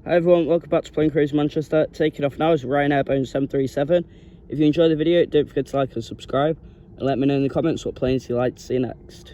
Hi everyone, welcome back to Plane Crazy Manchester. Taking off now is Ryanair B737. If you enjoyed the video, don't forget to like and subscribe, and let me know in the comments what planes you'd like to see next.